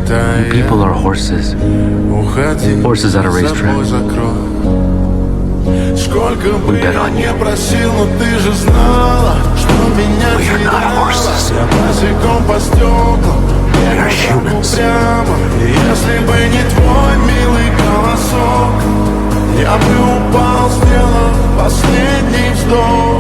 You people are horses. Horses at a racetrack. We bet on you. We are not horses. We are humans. Если бы не твой милый голосок, я бы упал, сделав последний вздох.